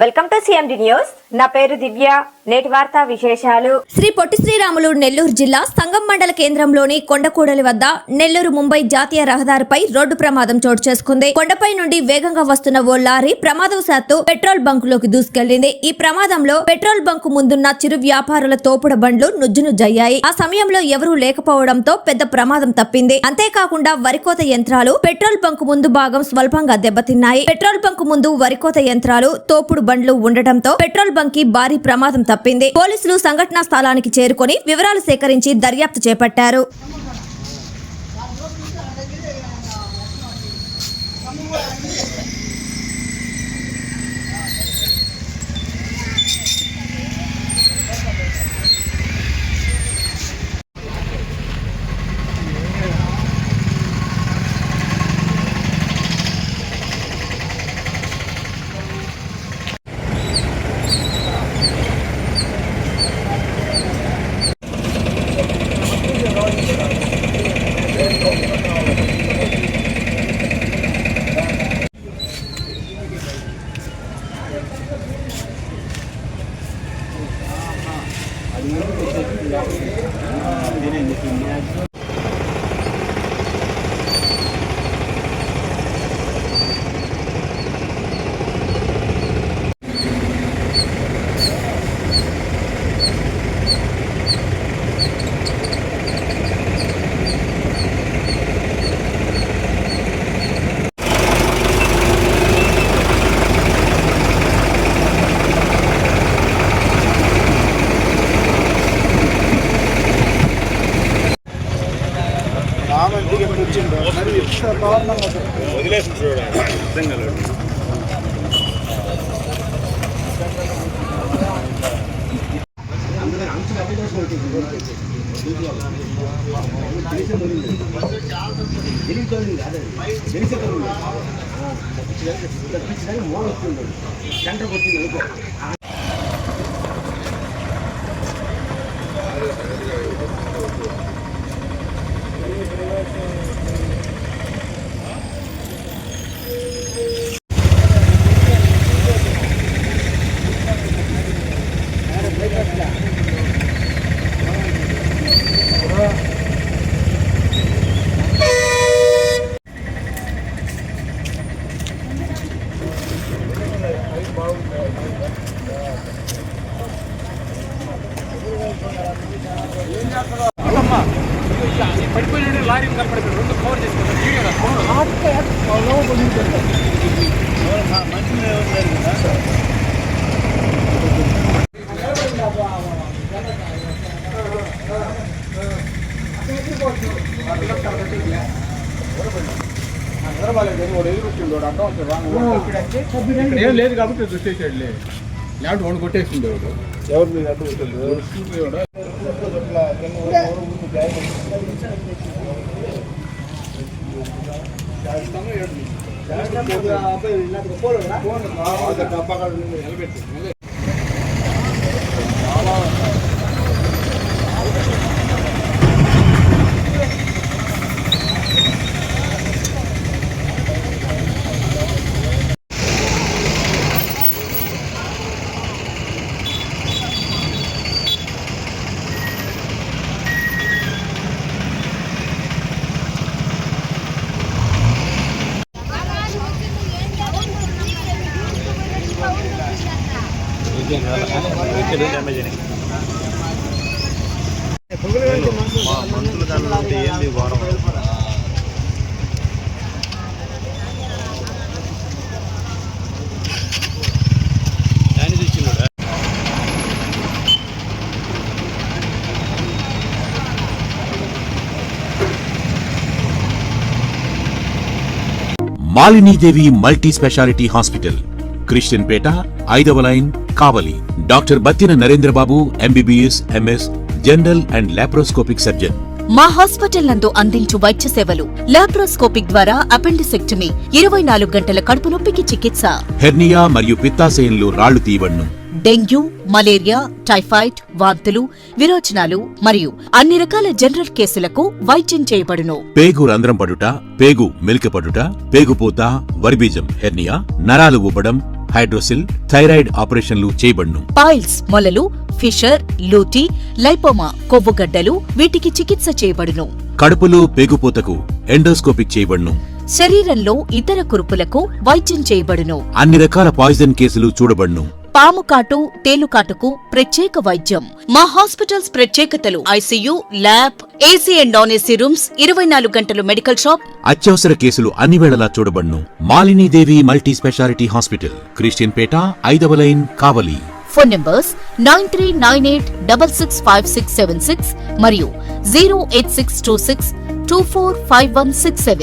Welcome to CMD news. నా పేరు దివ్య. నేటి వార్తా విశేషాలు. శ్రీ పొట్టి శ్రీరాములు నెల్లూరు జిల్లా సంగం మండల కేంద్రంలోని కొండకూడలి వద్ద నెల్లూరు ముంబై జాతీయ రహదారిపై రోడ్డు ప్రమాదం చోటు చేసుకుంది. కొండపై నుండి వేగంగా వస్తున్న ఓ లారీ ప్రమాదవశాత్తు పెట్రోల్ బంకులోకి దూసుకెళ్లింది. ఈ ప్రమాదంలో పెట్రోల్ బంకు ముందున్న చిరు వ్యాపారుల తోపుడ బండ్లు నుజ్జునుజ్జయ్యాయి. ఆ సమయంలో ఎవరూ లేకపోవడంతో పెద్ద ప్రమాదం తప్పింది. అంతేకాకుండా వరికోత యంత్రాలు పెట్రోల్ బంకు ముందు భాగం స్వల్పంగా దెబ్బతిన్నాయి. పెట్రోల్ బంకు ముందు వరికోత యంత్రాలు తోపుడు బండ్లు ఉండటంతో పెట్రోల్ బంక్ కి భారీ ప్రమాదం తప్పింది. పోలీసులు సంఘటనా స్థలానికి చేరుకొని వివరాలు సేకరించి దర్యాప్తు చేపట్టారు. పడిపోయిన లారీ కనపడతాడు. రెండు కవర్ చేసుకుంటారు. ఏం లేదు కాబట్టి దృష్టిసాడులే. లేకపోతే వాడు కొట్టేసింది. ఎవరు మీద మనుషులు కన్నా ఏంది ఘోరం. Malinidevi multi speciality hospital, Christian పేట, 5వ line, Kavali. Doctor Battina Narendrababu, MBBS, MS, general and laparoscopic surgeon. మా హాస్పిటల్ నందు అందించు వైద్య సేవలు: లాప్రోస్కోపిక్ ద్వారా అపెండిసెక్టమీ, 24 గంటల కడుపు నొప్పికి చికిత్స, హెర్నియా మరియు పిత్తాశయంలో రాళ్లు తీయబడును, డెంగ్యూ, మలేరియా, టైఫాయిడ్, వాంతులు, విరోచనాలు మరియు అన్ని రకాల జనరల్ కేసులకు వైద్యం చేయబడును. పేగు రంధ్రం పడుట, పేగు మెలికపడుట, పేగుపూత, వర్బీజం, హెర్నియా, నరాలు ఉబ్బడం, హైడ్రోసిల్, థైరాయిడ్ ఆపరేషన్లు చేయబడును. పైల్స్, మొలలు, ఫిషర్, లూటీ, లైపోమా, కొవ్వుగడ్డలు వీటికి చికిత్స చేయబడును. కడుపులో పేగుపోతకు ఎండోస్కోపిక్ చేయబడును. శరీరంలో ఇతర కురుపులకు వైద్యం చేయబడును. అన్ని రకాల పాయిజన్ కేసులు చూడబడును. పాము కాటు, తేలుకాటుకు ప్రత్యేక వైద్యం. మా హాస్పిటల్స్ ప్రత్యేకతలు: ICU, lab, AC and non AC rooms, 24 గంటలు మెడికల్ షాప్. అత్యవసర కేసులు అన్ని వేళలా చూడబడును. Malinidevi multi speciality hospital, Christian పేట, 5వ లైన్, కావలి. ఫోన్ నంబర్స్ 9398665676 మరియు 08626245167.